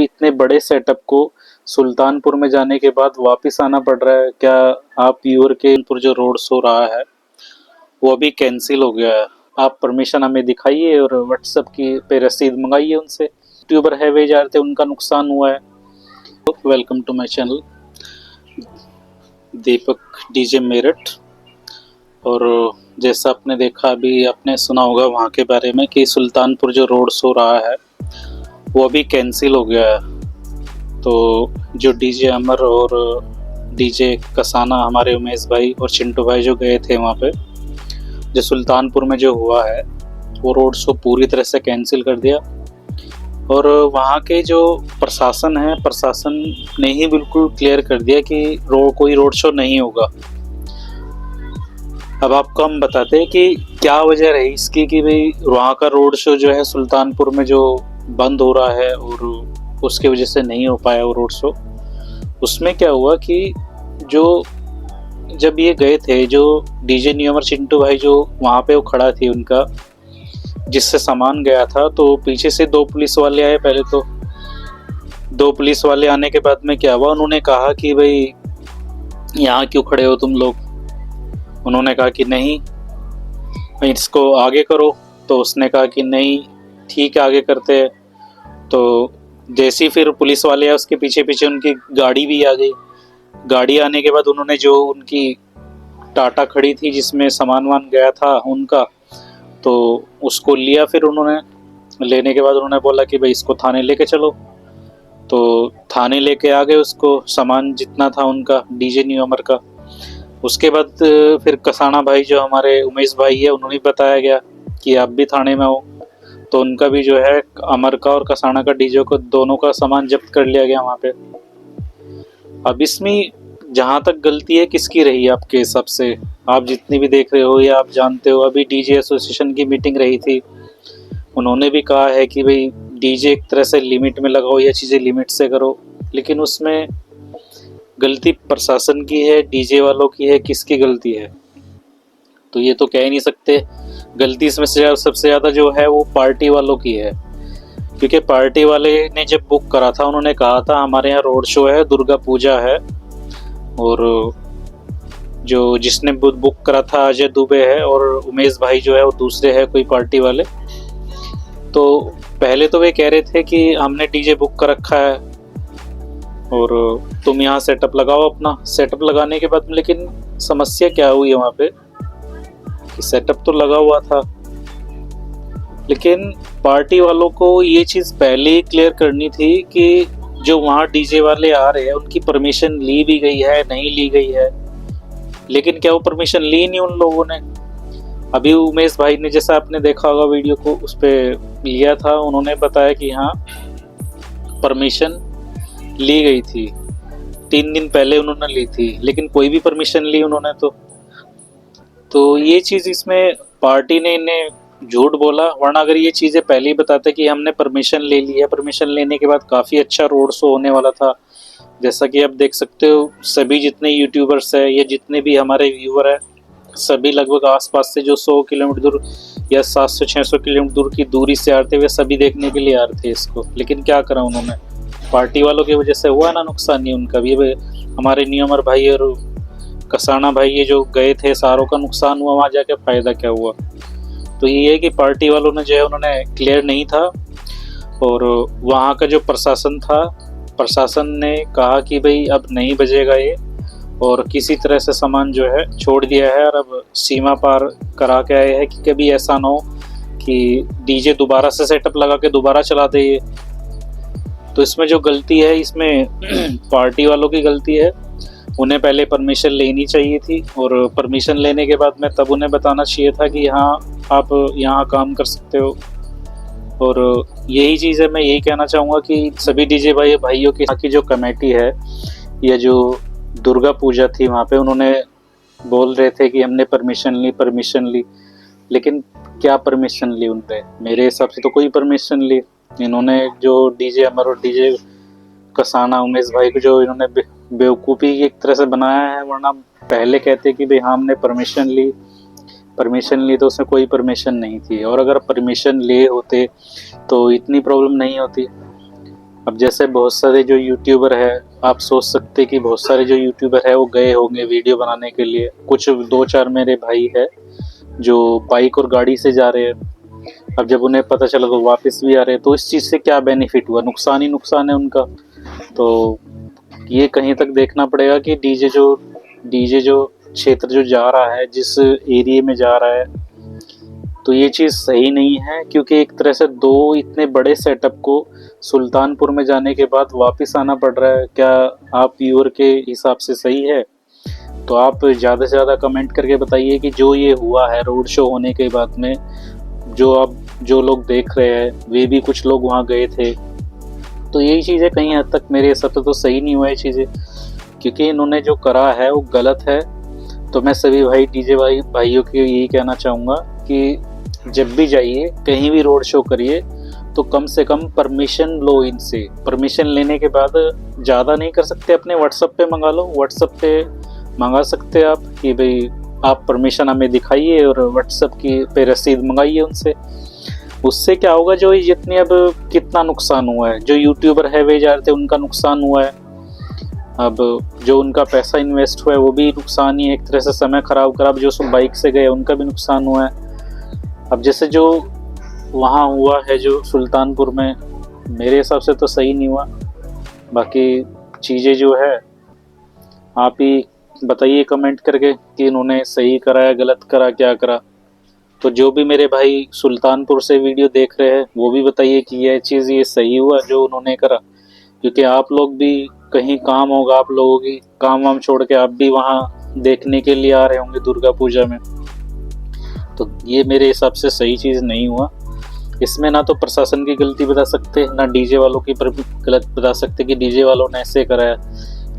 इतने बड़े सेटअप को सुल्तानपुर में जाने के बाद वापस आना पड़ रहा है। क्या आप व्यूअर के जो रोड शो रहा है वो अभी कैंसिल हो गया है। आप परमिशन हमें दिखाइए और व्हाट्सएप की पे रसीद मंगाइए उनसे। यूट्यूबर है वे जा रहे थे, उनका नुकसान हुआ है। Welcome to my channel Deepak DJ Meerut. और जैसा आपने देखा, अभी आपने सुना होगा वहाँ के बारे में कि सुल्तानपुर जो रोड शो रहा है वो अभी कैंसिल हो गया है। तो जो डीजे अमर और डीजे कसाना, हमारे उमेश भाई और चिंटू भाई जो गए थे वहाँ पे, जो सुल्तानपुर में जो हुआ है वो रोड शो पूरी तरह से कैंसिल कर दिया। और वहाँ के जो प्रशासन है, प्रशासन ने ही बिल्कुल क्लियर कर दिया कि कोई रोड शो नहीं होगा। अब आपको हम बताते हैं कि क्या वजह रही इसकी कि भाई वहाँ का रोड शो जो है सुल्तानपुर में जो बंद हो रहा है और उसके वजह से नहीं हो पाया वो रोड शो। उसमें क्या हुआ कि जब ये गए थे, जो डीजे न्यू अमर चिंटू भाई जो वहाँ पे वो खड़ा थी उनका जिससे सामान गया था, तो पीछे से 2 पुलिस वाले आए। पहले तो 2 पुलिस वाले आने के बाद में क्या हुआ, उन्होंने कहा कि भाई यहाँ क्यों खड़े हो तुम लोग। उन्होंने कहा कि नहीं, इसको आगे करो। तो उसने कहा कि नहीं ठीक है आगे करते हैं। तो जैसे ही फिर पुलिस वाले आए उसके पीछे पीछे उनकी गाड़ी भी आ गई। गाड़ी आने के बाद उन्होंने जो उनकी टाटा खड़ी थी जिसमें सामान वान गया था उनका, तो उसको लिया। फिर उन्होंने लेने के बाद उन्होंने बोला कि भाई इसको थाने लेके चलो। तो थाने लेके आ गए उसको, सामान जितना था उनका डीजे न्यू अमर का। उसके बाद फिर कसाना भाई जो हमारे उमेश भाई है, उन्होंने बताया गया कि आप भी थाने में हो। तो उनका भी जो है अमर का और कसाना का डीजे को दोनों का सामान जब्त कर लिया गया वहाँ पे। अब इसमें जहाँ तक गलती है किसकी रही आपके हिसाब से? आप जितनी भी देख रहे हो या आप जानते हो, अभी डीजे एसोसिएशन की मीटिंग रही थी, उन्होंने भी कहा है कि भाई डीजे एक तरह से लिमिट में लगाओ, या चीज़ें लिमिट से करो। लेकिन उसमें गलती प्रशासन की है, डीजे वालों की है, किसकी गलती है? तो ये तो कह ही नहीं सकते। गलती इसमें से सबसे ज़्यादा जो है वो पार्टी वालों की है, क्योंकि पार्टी वाले ने जब बुक करा था उन्होंने कहा था हमारे यहाँ रोड शो है, दुर्गा पूजा है। और जो जिसने बुक करा था अजय दुबे है और उमेश भाई जो है वो दूसरे है कोई पार्टी वाले। तो पहले तो वे कह रहे थे कि हमने डीजे बुक कर रखा है और तुम यहाँ सेटअप लगाओ अपना। सेटअप लगाने के बाद लेकिन समस्या क्या हुई है वहाँ पे कि सेटअप तो लगा हुआ था, लेकिन पार्टी वालों को ये चीज़ पहले ही क्लियर करनी थी कि जो वहाँ डीजे वाले आ रहे हैं उनकी परमिशन ली भी गई है नहीं ली गई है। लेकिन क्या वो परमिशन ली नहीं उन लोगों ने? अभी उमेश भाई ने, जैसा आपने देखा होगा वीडियो को, उस पर लिया था, उन्होंने बताया कि हाँ परमिशन ली गई थी, 3 दिन पहले उन्होंने ली थी, लेकिन कोई भी परमिशन ली उन्होंने तो ये चीज़ इसमें पार्टी ने इन्हें झूठ बोला। वरना अगर ये चीज़ें पहले ही बताते कि हमने परमिशन ले ली है, परमिशन लेने के बाद काफ़ी अच्छा रोड शो होने वाला था। जैसा कि आप देख सकते हो, सभी जितने यूट्यूबर्स हैं या जितने भी हमारे व्यूअर हैं, सभी लगभग आसपास से जो 100 किलोमीटर दूर या 700-600 किलोमीटर दूर की दूरी से आ रहे थे, वे सभी देखने के लिए आ रहे थे इसको। लेकिन क्या करा उन्होंने? पार्टी वालों की वजह से हुआ ना नुकसान। नहीं उनका भी, हमारे न्यू अमर भाई और कसाना भाई ये जो गए थे, सारों का नुकसान हुआ। वहाँ जाके फ़ायदा क्या हुआ? तो ये है कि पार्टी वालों ने जो है उन्होंने क्लियर नहीं था। और वहाँ का जो प्रशासन था, प्रशासन ने कहा कि भाई अब नहीं बजेगा ये, और किसी तरह से सामान जो है छोड़ दिया है। और अब सीमा पार करा के आए हैं कि कभी ऐसा ना हो कि डीजे दोबारा से सेटअप लगा के दोबारा चला दे ये। तो इसमें जो गलती है, इसमें पार्टी वालों की गलती है। उन्हें पहले परमिशन लेनी चाहिए थी, और परमिशन लेने के बाद में तब उन्हें बताना चाहिए था कि हाँ आप यहाँ काम कर सकते हो। और यही चीज़ है, मैं यही कहना चाहूँगा कि सभी डीजे भाइयों की यहाँ की जो कमेटी है, या जो दुर्गा पूजा थी वहाँ पे, उन्होंने बोल रहे थे कि हमने परमिशन ली, लेकिन क्या परमिशन ली उनने? मेरे हिसाब से तो कोई परमिशन ली। इन्होंने जो डीजे अमर और डीजे कसाना, उमेश भाई को जो इन्होंने बेवकूफ़ी एक तरह से बनाया है। वरना पहले कहते कि भाई हाँ हमने परमिशन ली, तो उसमें कोई परमिशन नहीं थी। और अगर परमिशन लिए होते तो इतनी प्रॉब्लम नहीं होती। अब जैसे बहुत सारे जो यूट्यूबर है, आप सोच सकते कि बहुत सारे जो यूट्यूबर है वो गए होंगे वीडियो बनाने के लिए, कुछ 2-4 मेरे भाई है जो बाइक और गाड़ी से जा रहे हैं। अब जब उन्हें पता चला तो वापस भी आ रहे हैं, तो इस चीज़ से क्या बेनिफिट हुआ? नुकसान ही नुकसान है उनका। तो ये कहीं तक देखना पड़ेगा कि डीजे जो क्षेत्र जो जा रहा है, जिस एरिया में जा रहा है, तो ये चीज़ सही नहीं है, क्योंकि एक तरह से दो इतने बड़े सेटअप को सुल्तानपुर में जाने के बाद वापस आना पड़ रहा है। क्या आप व्यूअर के हिसाब से सही है? तो आप ज़्यादा से ज़्यादा कमेंट करके बताइए कि जो ये हुआ है रोड शो होने के बाद में, जो लोग देख रहे हैं वे भी कुछ लोग वहाँ गए थे, तो यही चीज़ें कहीं हद तक मेरे हिसाब से तो सही नहीं हुआ है चीज़ें, क्योंकि इन्होंने जो करा है वो गलत है। तो मैं सभी डीजे भाइयों को यही कहना चाहूँगा कि जब भी जाइए, कहीं भी रोड शो करिए, तो कम से कम परमिशन लो इनसे। परमिशन लेने के बाद ज़्यादा नहीं कर सकते, अपने व्हाट्सएप पे मंगा लो, व्हाट्सएप पे मंगा सकते आप कि भाई आप परमिशन हमें दिखाइए, और व्हाट्सएप की पे रसीद मंगाइए उनसे। उससे क्या होगा, जो जितनी अब कितना नुकसान हुआ है, जो यूट्यूबर है वे जा रहे थे उनका नुकसान हुआ है, अब जो उनका पैसा इन्वेस्ट हुआ है वो भी नुकसान ही है, एक तरह से समय खराब करा। अब जो सब बाइक से गए उनका भी नुकसान हुआ है। अब जैसे जो वहाँ हुआ है जो सुल्तानपुर में, मेरे हिसाब से तो सही नहीं हुआ। बाकी चीज़ें जो है आप ही बताइए कमेंट करके कि इन्होंने सही करा या गलत करा, क्या करा। तो जो भी मेरे भाई सुल्तानपुर से वीडियो देख रहे हैं वो भी बताइए कि यह चीज़ ये सही हुआ जो उन्होंने करा, क्योंकि आप लोग भी कहीं काम होगा, आप लोगों की काम वाम छोड़ के आप भी वहाँ देखने के लिए आ रहे होंगे दुर्गा पूजा में। तो ये मेरे हिसाब से सही चीज़ नहीं हुआ। इसमें ना तो प्रशासन की गलती बता सकते, ना डीजे वालों की गलत बता सकते कि डीजे वालों ने ऐसे कराया।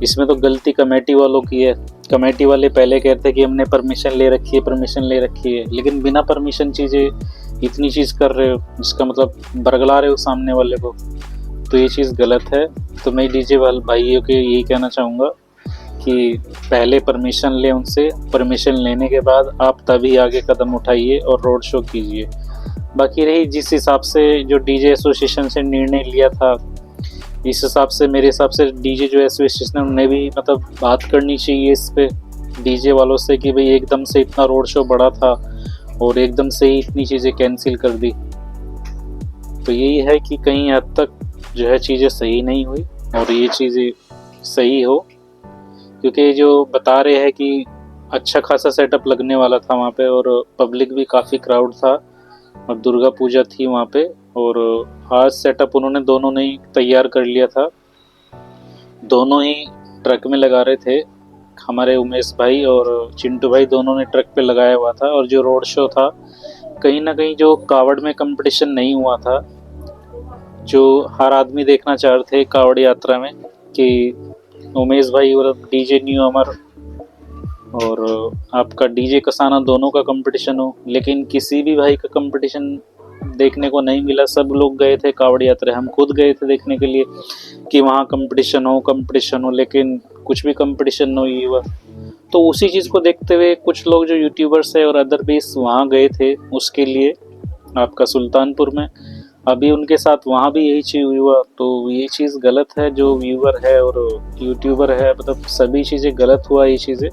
इसमें तो गलती कमेटी वालों की है। कमेटी वाले पहले कहते हैं कि हमने परमिशन ले रखी है, लेकिन बिना परमिशन चीज़ें इतनी चीज़ कर रहे हो, जिसका मतलब बरगला रहे हो सामने वाले को, तो ये चीज़ गलत है। तो मैं डीजे वाले भाइयों के यही कहना चाहूँगा कि पहले परमिशन लें उनसे, परमिशन लेने के बाद आप तभी आगे कदम उठाइए और रोड शो कीजिए। बाकी रही जिस हिसाब से जो डीजे एसोसिएशन से निर्णय लिया था, इस हिसाब से मेरे हिसाब से डीजे जो एसोसिएशन है उन्हें भी मतलब बात करनी चाहिए इस पे डीजे वालों से कि भाई एकदम से इतना रोड शो बढ़ा था और एकदम से ही इतनी चीज़ें कैंसिल कर दी। तो यही है कि कहीं हद तक जो है चीज़ें सही नहीं हुई और ये चीज़ें सही हो, क्योंकि जो बता रहे हैं कि अच्छा खासा सेटअप लगने वाला था वहाँ पे और पब्लिक भी काफ़ी क्राउड था और दुर्गा पूजा थी वहाँ पे, और आज सेटअप उन्होंने दोनों ने ही तैयार कर लिया था, दोनों ही ट्रक में लगा रहे थे। हमारे उमेश भाई और चिंटू भाई दोनों ने ट्रक पे लगाया हुआ था। और जो रोड शो था, कहीं ना कहीं जो कावड़ में कंपटीशन नहीं हुआ था, जो हर आदमी देखना चाह रहे थे कावड़ यात्रा में कि उमेश भाई और डीजे न्यू अमर और आपका डीजे कसाना दोनों का कंपटीशन हो, लेकिन किसी भी भाई का कंपटीशन देखने को नहीं मिला। सब लोग गए थे कावड़ यात्रा, हम खुद गए थे देखने के लिए कि वहाँ कंपटीशन हो, लेकिन कुछ भी कंपटीशन नहीं हुआ। तो उसी चीज़ को देखते हुए कुछ लोग जो यूट्यूबर्स है और अदर बेस वहाँ गए थे उसके लिए आपका सुल्तानपुर में, अभी उनके साथ वहाँ भी यही चीज़ हुआ। तो ये चीज़ गलत है, जो व्यूअर है और यूट्यूबर है, मतलब सभी चीज़ें गलत हुआ ये चीज़ें।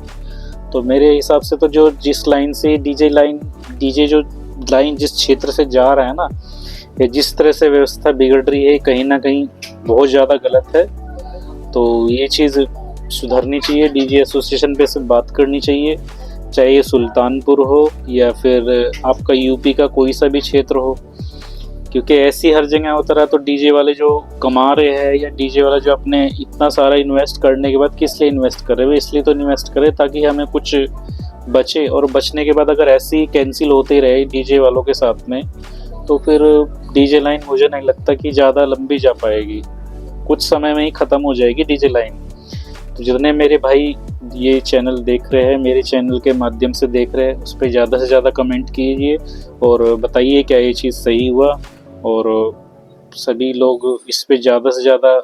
तो मेरे हिसाब से तो जो जिस लाइन से डीजे जो लाइन जिस क्षेत्र से जा रहा है ना, ये जिस तरह से व्यवस्था बिगड़ रही है, कहीं ना कहीं बहुत ज़्यादा गलत है। तो ये चीज़ सुधरनी चाहिए, डीजे एसोसिएशन पे से बात करनी चाहिए, चाहे ये सुल्तानपुर हो या फिर आपका यूपी का कोई सा भी क्षेत्र हो, क्योंकि ऐसी हर जगह होता रहा तो डीजे वाले जो कमा रहे हैं या डीजे वाला जो अपने इतना सारा इन्वेस्ट करने के बाद किस लिए इन्वेस्ट कर रहे हैं, वो इसलिए तो इन्वेस्ट करे ताकि हमें कुछ बचे। और बचने के बाद अगर ऐसे ही कैंसिल होते रहे डीजे वालों के साथ में, तो फिर डीजे लाइन मुझे नहीं लगता कि ज़्यादा लंबी जा पाएगी, कुछ समय में ही ख़त्म हो जाएगी डीजे लाइन। तो जितने मेरे भाई ये चैनल देख रहे हैं, मेरे चैनल के माध्यम से देख रहे हैं, उस पर ज़्यादा से ज़्यादा कमेंट कीजिए और बताइए क्या ये चीज़ सही हुआ, और सभी लोग इस पे ज़्यादा से ज़्यादा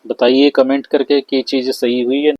बताइए कमेंट करके कि ये चीज़ सही हुई है।